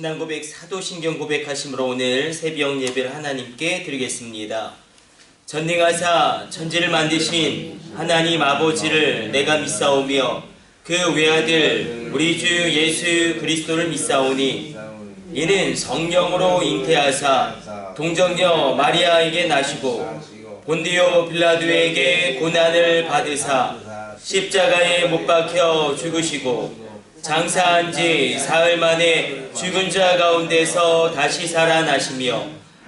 신앙 고백, 사도신경 고백하심으로 오늘 새벽 예배를 하나님께 드리겠습니다. 전능하사 천지를 만드신 하나님 아버지를 내가 믿사오며 그 외아들 우리 주 예수 그리스도를 믿사오니 이는 성령으로 잉태하사 동정녀 마리아에게 나시고 본디오 빌라도에게 고난을 받으사 십자가에 못 박혀 죽으시고 장사한 지 사흘 만에 죽은 자 가운데서 다시 살아나시며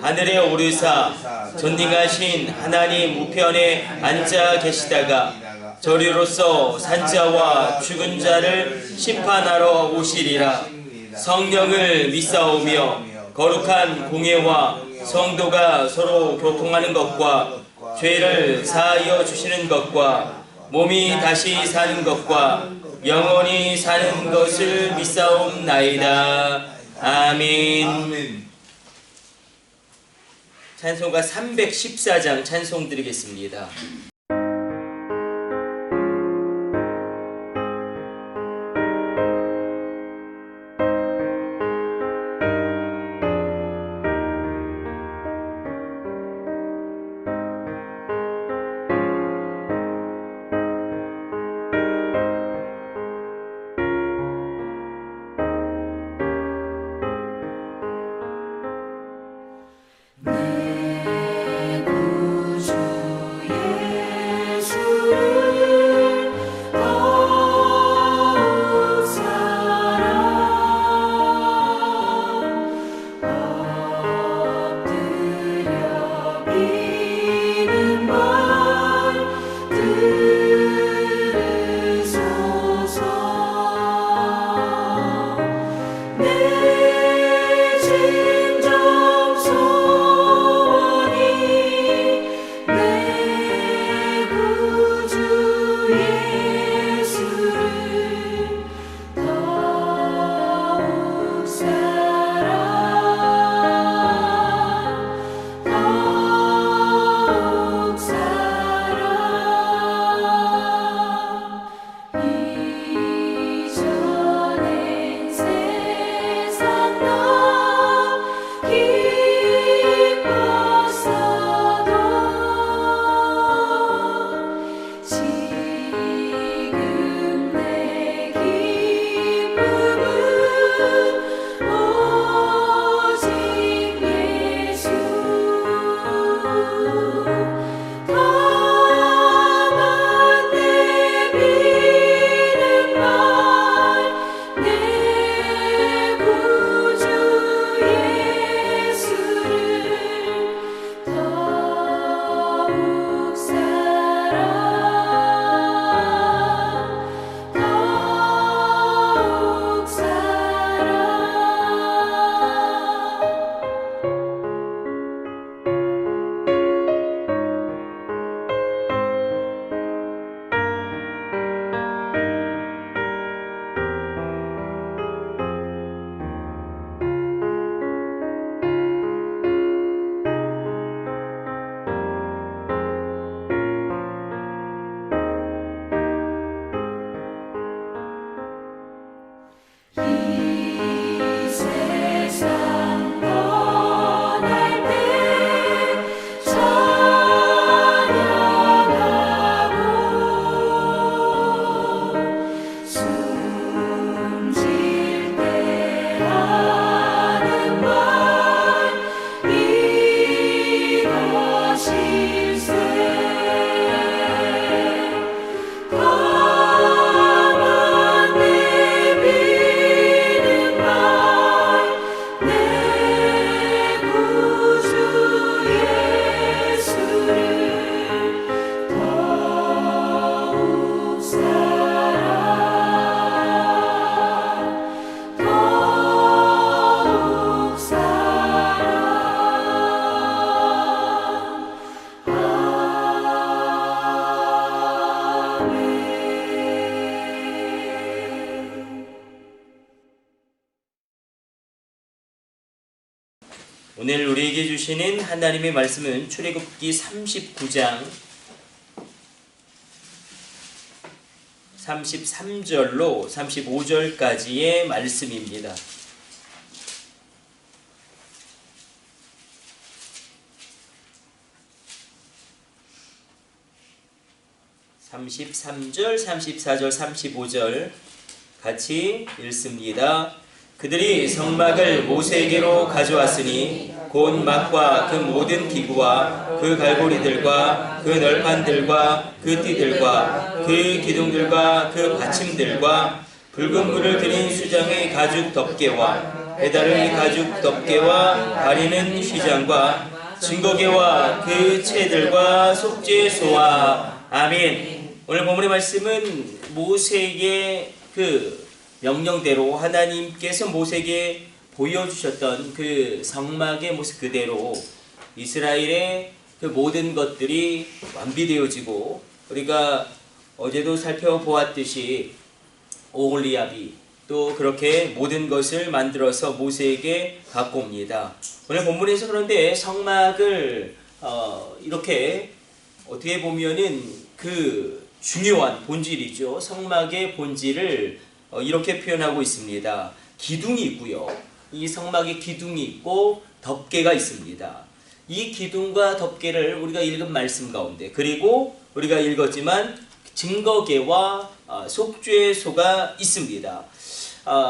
하늘에 오르사 전능하신 하나님 우편에 앉아 계시다가 저리로서 산자와 죽은 자를 심판하러 오시리라. 성령을 믿사오며 거룩한 공예와 성도가 서로 교통하는 것과 죄를 사하여 주시는 것과 몸이 다시 사는 것과 영원히 사는 것을 믿사옵나이다. 아멘. 찬송가 314장 찬송 드리겠습니다. 오늘 우리에게 주시는 하나님의 말씀은 출애굽기 39장 33절로 35절까지의 말씀입니다. 33절, 34절, 35절 같이 읽습니다. 그들이 성막을 모세에게로 가져왔으니 곧 막과 그 모든 기구와 그 갈고리들과 그 널판들과 그 띠들과 그 기둥들과 그 받침들과 붉은 물을 들인 수장의 가죽 덮개와 배다른 가죽 덮개와 가리는 휘장과 증거계와 그 채들과 속죄소와 아멘. 오늘 본문의 말씀은 모세에게 그 명령대로 하나님께서 모세에게 보여주셨던 그 성막의 모습 그대로 이스라엘의 그 모든 것들이 완비되어지고, 우리가 어제도 살펴보았듯이 오홀리압이 또 그렇게 모든 것을 만들어서 모세에게 갖고 옵니다. 오늘 본문에서 그런데 성막을 이렇게 어떻게 보면은 그 중요한 본질이죠. 성막의 본질을 이렇게 표현하고 있습니다. 기둥이 있고요. 이 성막에 기둥이 있고 덮개가 있습니다. 이 기둥과 덮개를 우리가 읽은 말씀 가운데, 그리고 우리가 읽었지만 증거계와 속죄소가 있습니다.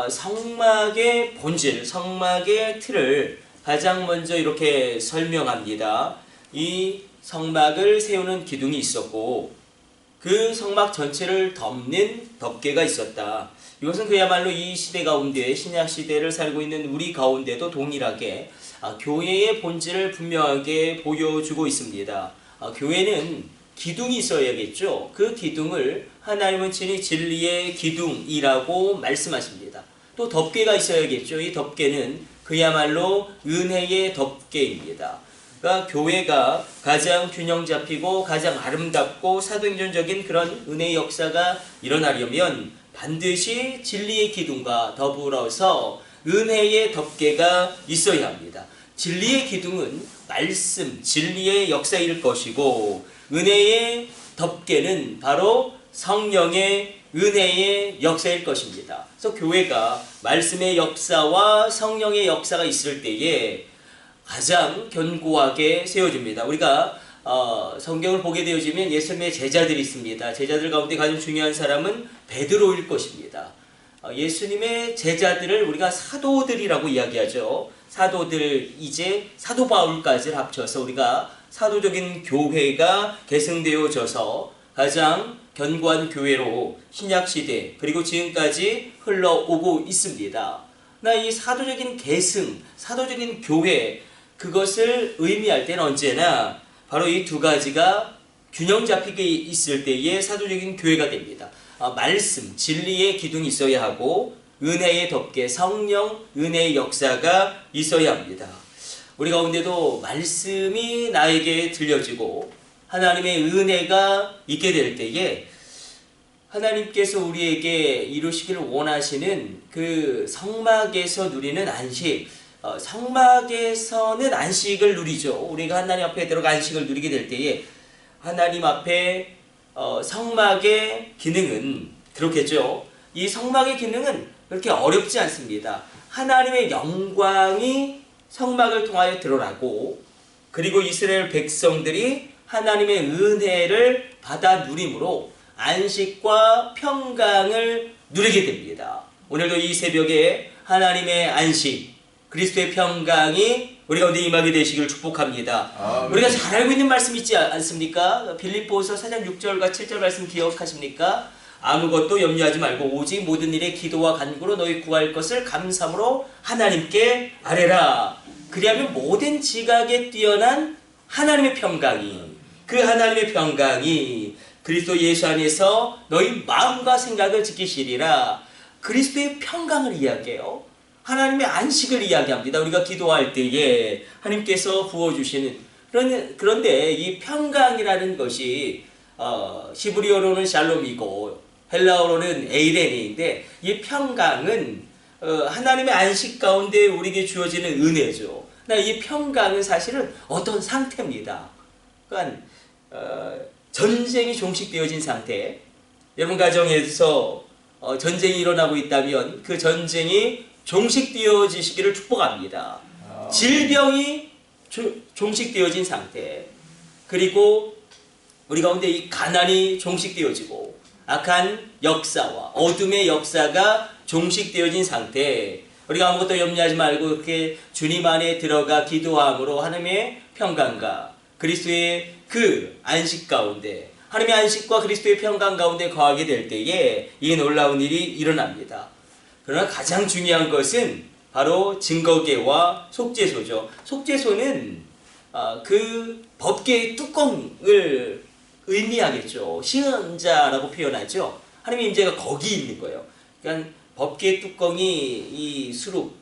성막의 본질, 성막의 틀을 가장 먼저 이렇게 설명합니다. 이 성막을 세우는 기둥이 있었고 그 성막 전체를 덮는 덮개가 있었다. 이것은 그야말로 이 시대 가운데, 신약 시대를 살고 있는 우리 가운데도 동일하게 교회의 본질을 분명하게 보여주고 있습니다. 교회는 기둥이 있어야겠죠. 그 기둥을 하나님은 친히 진리의 기둥이라고 말씀하십니다. 또 덮개가 있어야겠죠. 이 덮개는 그야말로 은혜의 덮개입니다. 그러니까 교회가 가장 균형 잡히고 가장 아름답고 사도행전적인 그런 은혜의 역사가 일어나려면 반드시 진리의 기둥과 더불어서 은혜의 덮개가 있어야 합니다. 진리의 기둥은 말씀, 진리의 역사일 것이고, 은혜의 덮개는 바로 성령의 은혜의 역사일 것입니다. 그래서 교회가 말씀의 역사와 성령의 역사가 있을 때에 가장 견고하게 세워집니다. 우리가 성경을 보게 되어지면 예수님의 제자들이 있습니다. 제자들 가운데 가장 중요한 사람은 베드로일 것입니다. 예수님의 제자들을 우리가 사도들이라고 이야기하죠. 사도들, 이제 사도 바울까지 합쳐서 우리가 사도적인 교회가 계승되어져서 가장 견고한 교회로 신약시대 그리고 지금까지 흘러오고 있습니다. 이 사도적인 계승, 사도적인 교회, 그것을 의미할 때는 언제나 바로 이 두 가지가 균형 잡히게 있을 때에 사도적인 교회가 됩니다. 말씀, 진리의 기둥이 있어야 하고 은혜의 덮개, 성령, 은혜의 역사가 있어야 합니다. 우리 가운데도 말씀이 나에게 들려지고 하나님의 은혜가 있게 될 때에 하나님께서 우리에게 이루시기를 원하시는 그 성막에서 누리는 안식, 성막에서는 안식을 누리죠. 우리가 하나님 앞에 들어가 안식을 누리게 될 때에 하나님 앞에 성막의 기능은 그렇겠죠. 이 성막의 기능은 그렇게 어렵지 않습니다. 하나님의 영광이 성막을 통하여 드러나고, 그리고 이스라엘 백성들이 하나님의 은혜를 받아 누림으로 안식과 평강을 누리게 됩니다. 오늘도 이 새벽에 하나님의 안식, 그리스도의 평강이 우리 가운데 임하게 되시기를 축복합니다. 우리가 잘 알고 있는 말씀 있지 않습니까? 빌립보서 4장 6절과 7절 말씀 기억하십니까? 아무것도 염려하지 말고 오직 모든 일에 기도와 간구로 너희 구할 것을 감사함으로 하나님께 아뢰라. 그리하면 모든 지각에 뛰어난 하나님의 평강이, 그 하나님의 평강이 그리스도 예수 안에서 너희 마음과 생각을 지키시리라. 그리스도의 평강을 이야기해요. 하나님의 안식을 이야기합니다. 우리가 기도할 때에 하나님께서 부어주시는, 그런데 이 평강이라는 것이 히브리어로는 샬롬이고 헬라어로는 에이레네인데, 이 평강은 하나님의 안식 가운데 우리에게 주어지는 은혜죠. 이 평강은 사실은 어떤 상태입니다. 그러니까 전쟁이 종식되어진 상태. 여러분 가정에서 전쟁이 일어나고 있다면 그 전쟁이 종식되어지시기를 축복합니다. 질병이 종식되어진 상태, 그리고 우리 가운데 이 가난이 종식되어지고 악한 역사와 어둠의 역사가 종식되어진 상태, 우리가 아무것도 염려하지 말고 이렇게 주님 안에 들어가 기도함으로 하나님의 평강과 그리스도의 그 안식 가운데, 하나님의 안식과 그리스도의 평강 가운데 거하게 될 때에 이 놀라운 일이 일어납니다. 그러나 가장 중요한 것은 바로 증거계와 속죄소죠. 속죄소는 그 법계의 뚜껑을 의미하겠죠. 시은자라고 표현하죠. 하나님의 임재가 거기 있는 거예요. 그러니까 법계의 뚜껑이 이 수룩,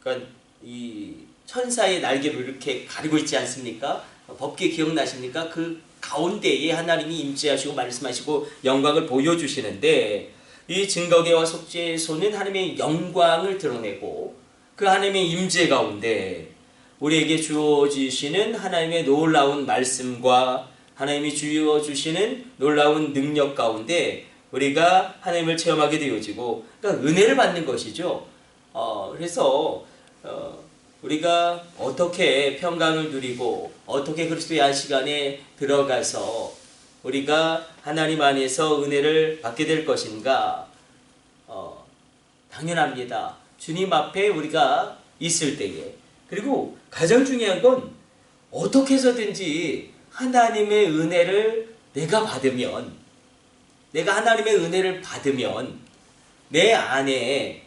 그러니까 이 천사의 날개로 이렇게 가리고 있지 않습니까? 법계 기억나십니까? 그 가운데에 하나님이 임재하시고 말씀하시고 영광을 보여주시는데, 이 증거계와 속죄소는 하나님의 영광을 드러내고 그 하나님의 임재 가운데 우리에게 주어지시는 하나님의 놀라운 말씀과 하나님이 주어주시는 놀라운 능력 가운데 우리가 하나님을 체험하게 되어지고, 그러니까 은혜를 받는 것이죠. 그래서 우리가 어떻게 평강을 누리고 어떻게 그리스도의 안식 안에 들어가서 우리가 하나님 안에서 은혜를 받게 될 것인가? 당연합니다. 주님 앞에 우리가 있을 때에, 그리고 가장 중요한 건 어떻게 해서든지 하나님의 은혜를 내가 받으면, 내가 하나님의 은혜를 받으면 내 안에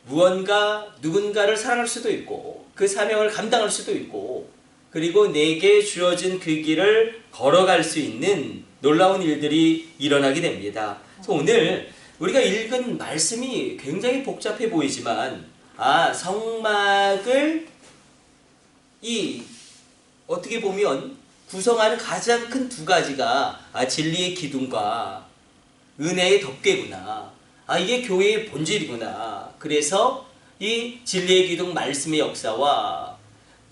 무언가 누군가를 사랑할 수도 있고 그 사명을 감당할 수도 있고, 그리고 내게 주어진 그 길을 걸어갈 수 있는 놀라운 일들이 일어나게 됩니다. 그래서 오늘 우리가 읽은 말씀이 굉장히 복잡해 보이지만, 성막을 어떻게 보면 구성하는 가장 큰 두 가지가 진리의 기둥과 은혜의 덮개구나. 이게 교회의 본질이구나. 그래서 이 진리의 기둥 말씀의 역사와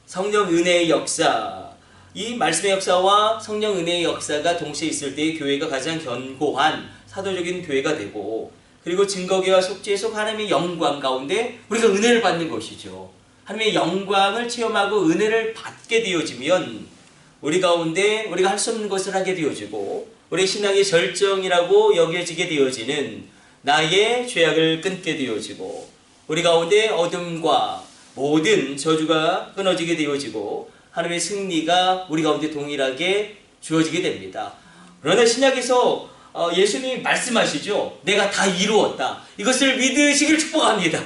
성령 은혜의 역사, 이 말씀의 역사와 성령 은혜의 역사가 동시에 있을 때 교회가 가장 견고한 사도적인 교회가 되고, 그리고 증거계와 속죄소 하나님의 영광 가운데 우리가 은혜를 받는 것이죠. 하나님의 영광을 체험하고 은혜를 받게 되어지면 우리 가운데 우리가 할 수 없는 것을 하게 되어지고, 우리 신앙의 절정이라고 여겨지게 되어지는 나의 죄악을 끊게 되어지고, 우리 가운데 어둠과 모든 저주가 끊어지게 되어지고 하나님의 승리가 우리 가운데 동일하게 주어지게 됩니다. 그러나 신약에서 예수님이 말씀하시죠. 내가 다 이루었다. 이것을 믿으시길 축복합니다.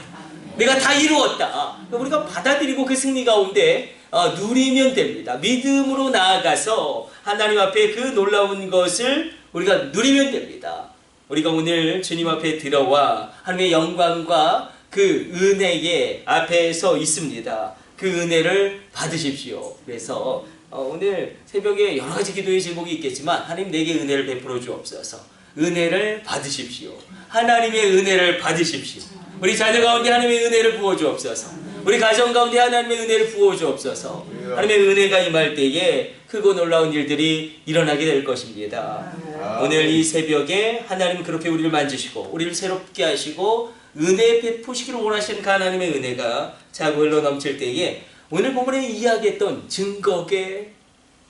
내가 다 이루었다. 우리가 받아들이고 그 승리 가운데 누리면 됩니다. 믿음으로 나아가서 하나님 앞에 그 놀라운 것을 우리가 누리면 됩니다. 우리가 오늘 주님 앞에 들어와 하나님의 영광과 그 은혜의 앞에 서 있습니다. 그 은혜를 받으십시오. 그래서 오늘 새벽에 여러 가지 기도의 제목이 있겠지만, 하나님 내게 은혜를 베풀어 주옵소서. 은혜를 받으십시오. 하나님의 은혜를 받으십시오. 우리 자녀 가운데 하나님의 은혜를 부어 주옵소서. 우리 가정 가운데 하나님의 은혜를 부어 주옵소서. 하나님의 은혜가 임할 때에 크고 놀라운 일들이 일어나게 될 것입니다. 오늘 이 새벽에 하나님 그렇게 우리를 만지시고 우리를 새롭게 하시고 은혜 베푸시기를 원하시는 그 하나님의 은혜가 자꾸 흘러 넘칠 때에 오늘 본문에 이야기했던 증거계,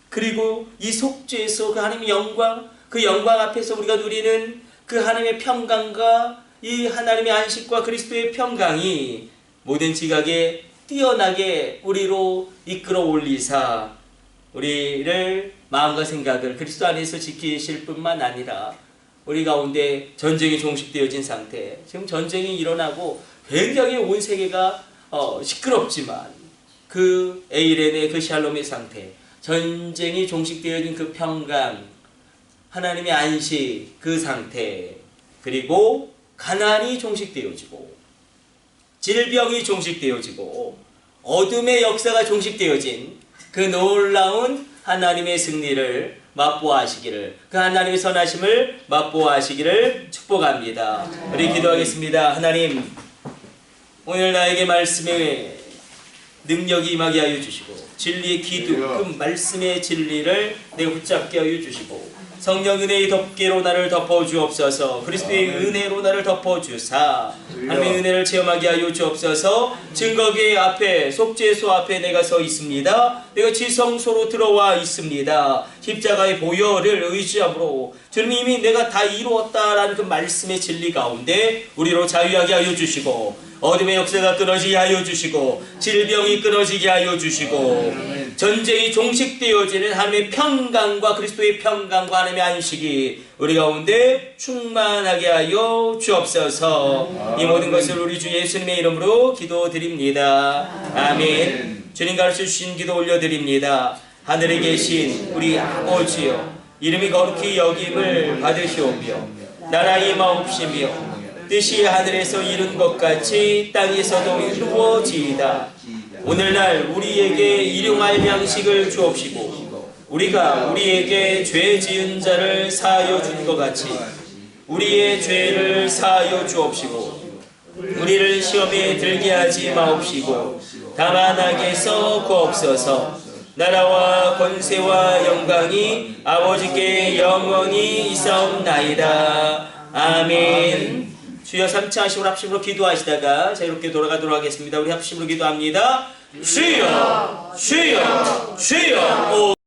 그리고 이 속죄소 그 하나님의 영광, 그 영광 앞에서 우리가 누리는 그 하나님의 평강과 이 하나님의 안식과 그리스도의 평강이 모든 지각에 뛰어나게 우리로 이끌어 올리사 우리를 마음과 생각을 그리스도 안에서 지키실 뿐만 아니라 우리 가운데 전쟁이 종식되어진 상태, 지금 전쟁이 일어나고 굉장히 온 세계가 시끄럽지만 그 에이렌의 그 샬롬의 상태, 전쟁이 종식되어진 그 평강, 하나님의 안식 그 상태, 그리고 가난이 종식되어지고 질병이 종식되어지고 어둠의 역사가 종식되어진 그 놀라운 하나님의 승리를 맛보아하시기를, 그 하나님의 선하심을 맛보아하시기를 축복합니다. 우리 기도하겠습니다. 하나님, 오늘 나에게 말씀의 능력이 임하게 하여 주시고 진리의 기둥, 그 말씀의 진리를 내가 붙잡게 하여 주시고 성령 은혜의 덮개로 나를 덮어주옵소서. 그리스도의 은혜로 나를 덮어주사 하나님의 은혜를 체험하게 하여 주옵소서. 증거계 앞에, 속죄소 앞에 내가 서 있습니다. 내가 지성소로 들어와 있습니다. 십자가의 보혈을 의지함으로 주님 이미 내가 다 이루었다라는 그 말씀의 진리 가운데 우리로 자유하게 하여 주시고 어둠의 역사가 끊어지게 하여 주시고 질병이 끊어지게 하여 주시고 전쟁이 종식되어지는 하나님의 평강과 그리스도의 평강과 하나님의 안식이 우리 가운데 충만하게 하여 주옵소서. 이 모든 것을 우리 주 예수님의 이름으로 기도드립니다. 아멘. 주님 가르쳐 주신 기도 올려드립니다. 하늘에 계신 우리 아버지여, 이름이 거룩히 여김을 받으시오며 나라 임하옵시며 뜻이 하늘에서 이룬 것 같이 땅에서도 이루어지이다. 오늘날 우리에게 일용할 양식을 주옵시고 우리가 우리에게 죄 지은 자를 사하여 준 것 같이 우리의 죄를 사하여 주옵시고 우리를 시험에 들게 하지 마옵시고 다만 악에서 구옵소서. 나라와 권세와 영광이 아버지께 영원히 있사옵나이다. 아멘. 주여 3차 하심으로 합심으로 기도하시다가 자유롭게 돌아가도록 하겠습니다. 우리 합심으로 기도합니다. 주여 주여 주여.